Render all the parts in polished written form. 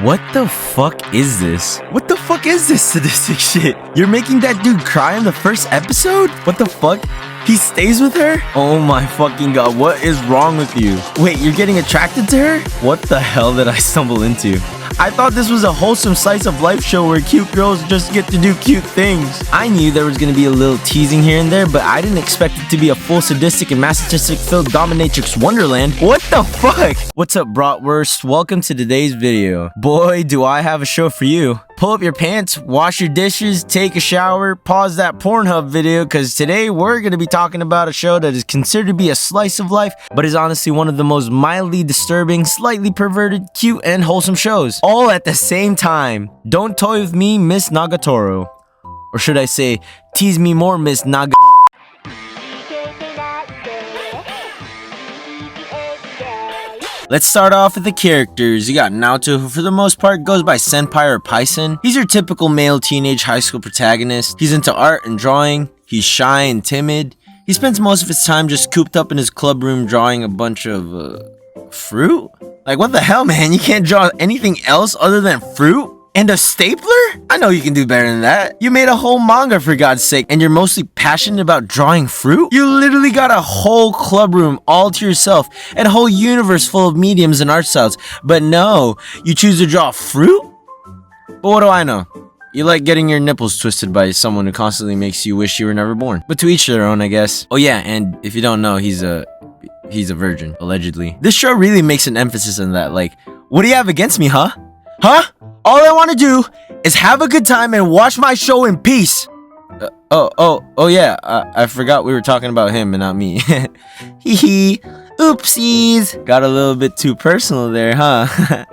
What the fuck is this? What the fuck is this sadistic shit? You're making that dude cry in the first episode? What the fuck? He stays with her? Oh my fucking god, what is wrong with you? Wait, you're getting attracted to her? What the hell did I stumble into? I thought this was a wholesome slice of life show where cute girls just get to do cute things. I knew there was gonna be a little teasing here and there, but I didn't expect it to be a full sadistic and masochistic filled dominatrix wonderland. What the fuck? What's up, bratwurst? Welcome to today's video. Boy, do I have a show for you. Pull up your pants, wash your dishes, take a shower, pause that Pornhub video, because today we're going to be talking about a show that is considered to be a slice of life, but is honestly one of the most mildly disturbing, slightly perverted, cute, and wholesome shows, all at the same time. Don't toy with me, Miss Nagatoro. Or should I say, tease me more, Miss Naga... Let's start off with the characters. You got Naoto, who for the most part goes by Senpai or Paisen. He's your typical male teenage high school protagonist. He's into art and drawing. He's shy and timid. He spends most of his time just cooped up in his club room drawing a bunch of, fruit? Like, what the hell, man? You can't draw anything else other than fruit? And a stapler? I know you can do better than that. You made a whole manga, for God's sake, and you're mostly passionate about drawing fruit? You literally got a whole club room all to yourself and a whole universe full of mediums and art styles. But no, you choose to draw fruit? But what do I know? You like getting your nipples twisted by someone who constantly makes you wish you were never born. But to each their own, I guess. Oh yeah, and if you don't know, he's a virgin, allegedly. This show really makes an emphasis on that. Like, what do you have against me, huh? Huh? All I want to do is have a good time and watch my show in peace. Oh yeah, I forgot we were talking about him and not me. Hee hee. Oopsies. Got a little bit too personal there, huh?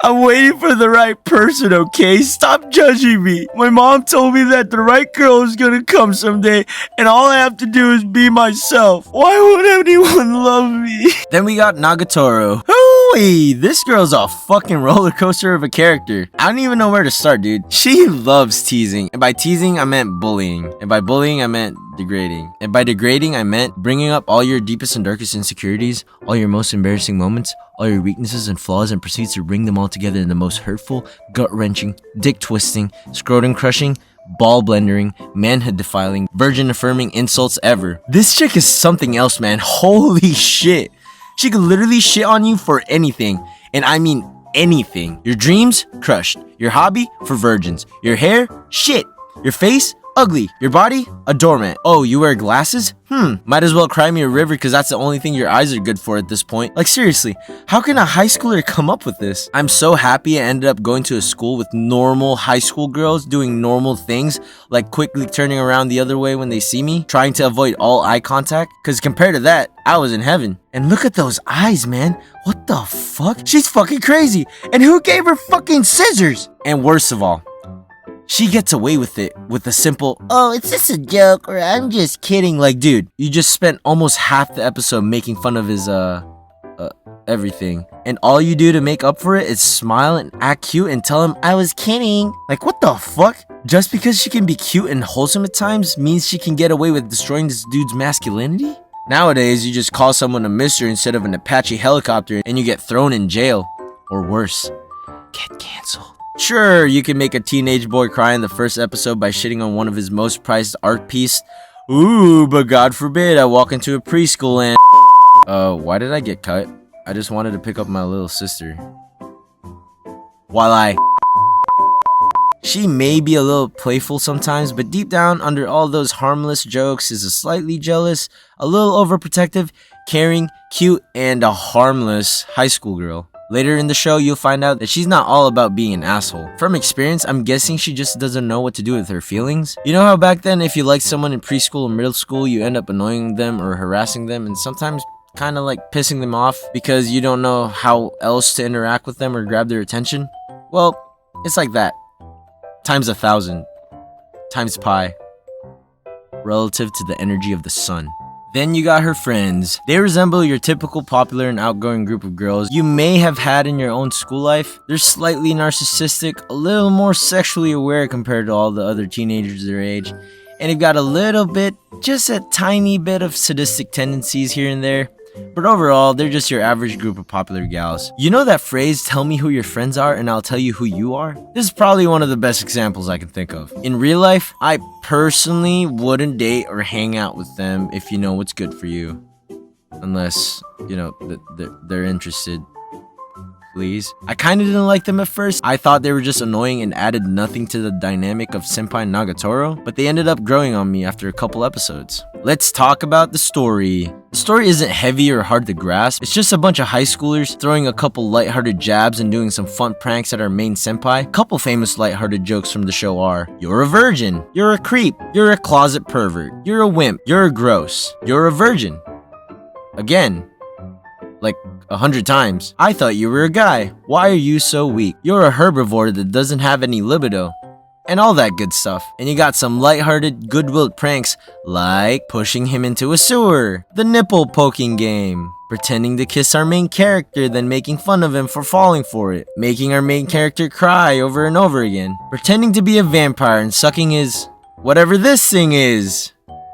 I'm waiting for the right person, okay? Stop judging me. My mom told me that the right girl is gonna come someday, and all I have to do is be myself. Why won't anyone love me? Then we got Nagatoro. Hooey! This girl's a fucking roller coaster of a character. I don't even know where to start, dude. She loves teasing. And by teasing, I meant bullying. And by bullying, I meant degrading. And by degrading, I meant bringing up all your deepest and darkest insecurities, all your most embarrassing moments, all your weaknesses and flaws, and proceeds to bring them all together in the most hurtful, gut-wrenching, dick-twisting, scrotum-crushing, ball-blendering, manhood-defiling, virgin-affirming insults ever. This chick is something else, man. Holy shit. She could literally shit on you for anything. And I mean anything. Your dreams? Crushed. Your hobby? For virgins. Your hair? Shit. Your face? Ugly. Your body? A doormat. Oh, you wear glasses? Might as well cry me a river because that's the only thing your eyes are good for at this point. Like, seriously, how can a high schooler come up with this? I'm so happy I ended up going to a school with normal high school girls doing normal things, like quickly turning around the other way when they see me, trying to avoid all eye contact, because compared to that, I was in heaven. And look at those eyes, man. What the fuck? She's fucking crazy. And who gave her fucking scissors? And worst of all, she gets away with it with a simple, oh, it's just a joke, or I'm just kidding. Like, dude, you just spent almost half the episode making fun of his, everything. And all you do to make up for it is smile and act cute and tell him, I was kidding. Like, what the fuck? Just because she can be cute and wholesome at times means she can get away with destroying this dude's masculinity? Nowadays, you just call someone a mister instead of an Apache helicopter and you get thrown in jail. Or worse, get canceled. Sure, you can make a teenage boy cry in the first episode by shitting on one of his most prized art piece. Ooh, but God forbid I walk into a preschool and... why did I get cut? I just wanted to pick up my little sister. She may be a little playful sometimes, but deep down under all those harmless jokes is a slightly jealous, a little overprotective, caring, cute, and a harmless high school girl. Later in the show, you'll find out that she's not all about being an asshole. From experience, I'm guessing she just doesn't know what to do with her feelings. You know how back then, if you liked someone in preschool or middle school, you end up annoying them or harassing them and sometimes kind of like pissing them off because you don't know how else to interact with them or grab their attention? Well, it's like that. Times 1,000. Times pi. Relative to the energy of the sun. Then you got her friends. They resemble your typical popular and outgoing group of girls you may have had in your own school life. They're slightly narcissistic, a little more sexually aware compared to all the other teenagers their age, and they've got a little bit, just a tiny bit of sadistic tendencies here and there. But overall, they're just your average group of popular gals. You know that phrase, tell me who your friends are and I'll tell you who you are? This is probably one of the best examples I can think of. In real life, I personally wouldn't date or hang out with them if you know what's good for you. Unless, you know, they're interested. Please. I kinda didn't like them at first. I thought they were just annoying and added nothing to the dynamic of Senpai Nagatoro, but they ended up growing on me after a couple episodes. Let's talk about the story. The story isn't heavy or hard to grasp. It's just a bunch of high schoolers throwing a couple lighthearted jabs and doing some fun pranks at our main senpai. Couple famous lighthearted jokes from the show are, you're a virgin, you're a creep, you're a closet pervert, you're a wimp, you're a gross, you're a virgin. Again, like 100 times. I thought you were a guy. Why are you so weak? You're a herbivore that doesn't have any libido. And all that good stuff. And you got some lighthearted, good-willed pranks like pushing him into a sewer, the nipple poking game, pretending to kiss our main character then making fun of him for falling for it, making our main character cry over and over again, pretending to be a vampire and sucking his whatever this thing is.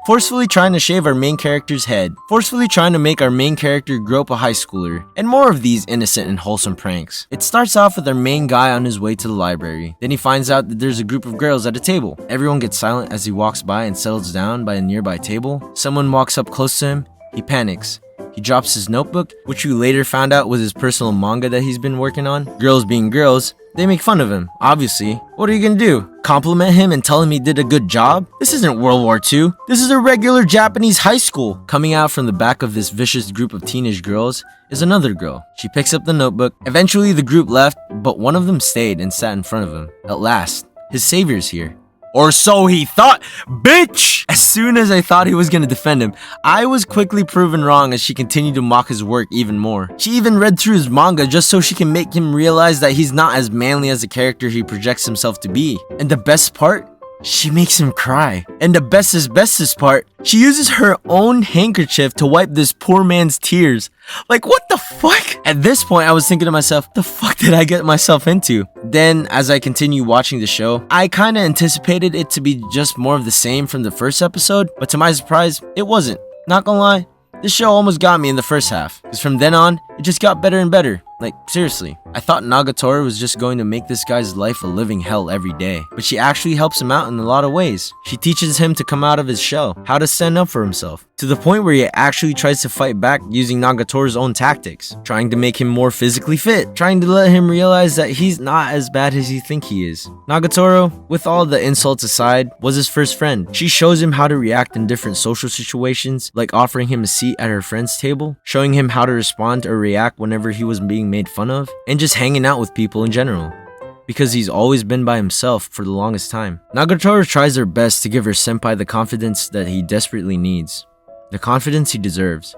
Forcefully trying to shave our main character's head, forcefully trying to make our main character grow up a high schooler, and more of these innocent and wholesome pranks. It starts off with our main guy on his way to the library. Then he finds out that there's a group of girls at a table. Everyone gets silent as he walks by and settles down by a nearby table. Someone walks up close to him. He panics. He drops his notebook, which we later found out was his personal manga that he's been working on. Girls being girls, they make fun of him, obviously. What are you gonna do? Compliment him and tell him he did a good job? This isn't World War II. This is a regular Japanese high school. Coming out from the back of this vicious group of teenage girls is another girl. She picks up the notebook. Eventually the group left, but one of them stayed and sat in front of him. At last, his savior's here. Or so he thought, bitch! As soon as I thought he was gonna defend him, I was quickly proven wrong as she continued to mock his work even more. She even read through his manga just so she can make him realize that he's not as manly as the character he projects himself to be. And the best part? She makes him cry. And the bestest part, she uses her own handkerchief to wipe this poor man's tears. Like, what the fuck? At this point, I was thinking to myself, the fuck did I get myself into? Then, as I continue watching the show, I kinda anticipated it to be just more of the same from the first episode, but to my surprise, it wasn't. Not gonna lie, this show almost got me in the first half, because from then on, it just got better and better. Like, seriously. I thought Nagatoro was just going to make this guy's life a living hell every day, but she actually helps him out in a lot of ways. She teaches him to come out of his shell, how to stand up for himself, to the point where he actually tries to fight back using Nagatoro's own tactics, trying to make him more physically fit, trying to let him realize that he's not as bad as you think he is. Nagatoro, with all the insults aside, was his first friend. She shows him how to react in different social situations, like offering him a seat at her friend's table, showing him how to respond or react whenever he was being made fun of, and just hanging out with people in general, because he's always been by himself for the longest time. Nagatoro tries her best to give her senpai the confidence that he desperately needs, the confidence he deserves.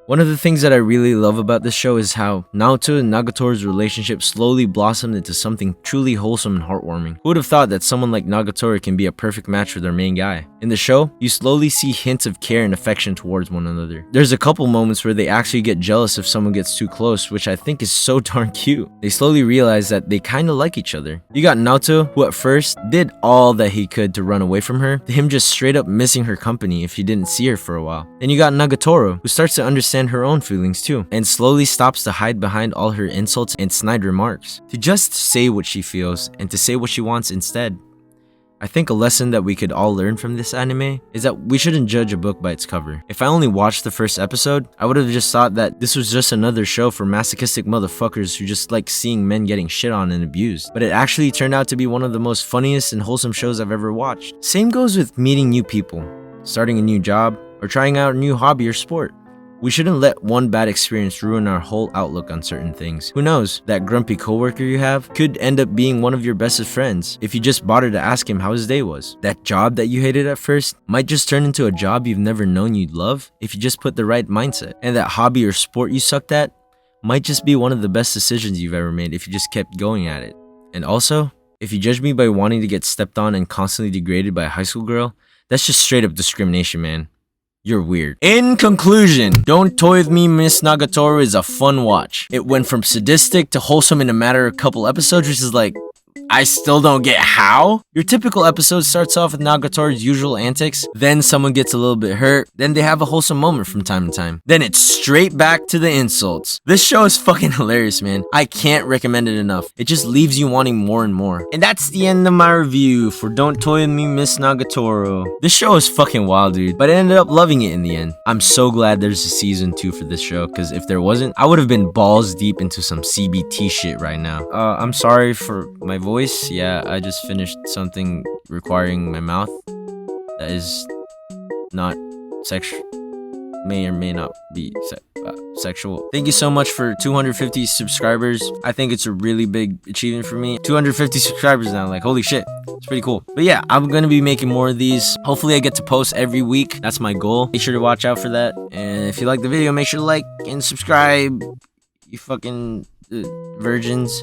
One of the things that I really love about this show is how Naoto and Nagatoro's relationship slowly blossomed into something truly wholesome and heartwarming. Who would have thought that someone like Nagatoro can be a perfect match for their main guy? In the show, you slowly see hints of care and affection towards one another. There's a couple moments where they actually get jealous if someone gets too close, which I think is so darn cute. They slowly realize that they kinda like each other. You got Naoto, who at first did all that he could to run away from her, to him just straight up missing her company if he didn't see her for a while. Then you got Nagatoro, who starts to understand her own feelings too, and slowly stops to hide behind all her insults and snide remarks, to just say what she feels and to say what she wants instead. I think a lesson that we could all learn from this anime is that we shouldn't judge a book by its cover. If I only watched the first episode, I would have just thought that this was just another show for masochistic motherfuckers who just like seeing men getting shit on and abused. But it actually turned out to be one of the most funniest and wholesome shows I've ever watched. Same goes with meeting new people, starting a new job, or trying out a new hobby or sport. We shouldn't let one bad experience ruin our whole outlook on certain things. Who knows, that grumpy coworker you have could end up being one of your bestest friends if you just bother to ask him how his day was. That job that you hated at first might just turn into a job you've never known you'd love if you just put the right mindset. And that hobby or sport you sucked at might just be one of the best decisions you've ever made if you just kept going at it. And also, if you judge me by wanting to get stepped on and constantly degraded by a high school girl, that's just straight up discrimination, man. You're weird. In conclusion, Don't Toy With Me Miss Nagatoro is a fun watch. It went from sadistic to wholesome in a matter of a couple episodes, which is like, I still don't get how. Your typical episode starts off with Nagatoro's usual antics, then someone gets a little bit hurt, then they have a wholesome moment from time to time. Then it's straight back to the insults. This show is fucking hilarious, man. I can't recommend it enough. It just leaves you wanting more and more. And that's the end of my review for Don't Toy With Me Miss Nagatoro. This show is fucking wild, dude, but I ended up loving it in the end. I'm so glad there's a season 2 for this show, because if there wasn't, I would have been balls deep into some CBT shit right now. I'm sorry for my voice. Yeah, I just finished something requiring my mouth that is not sexual, may or may not be sexual. Thank you so much for 250 subscribers. I think it's a really big achievement for me. 250 subscribers now, like holy shit, it's pretty cool. But yeah, I'm gonna be making more of these. Hopefully I get to post every week. That's my goal. Make sure to watch out for that. And if you like the video, make sure to like and subscribe, you fucking virgins.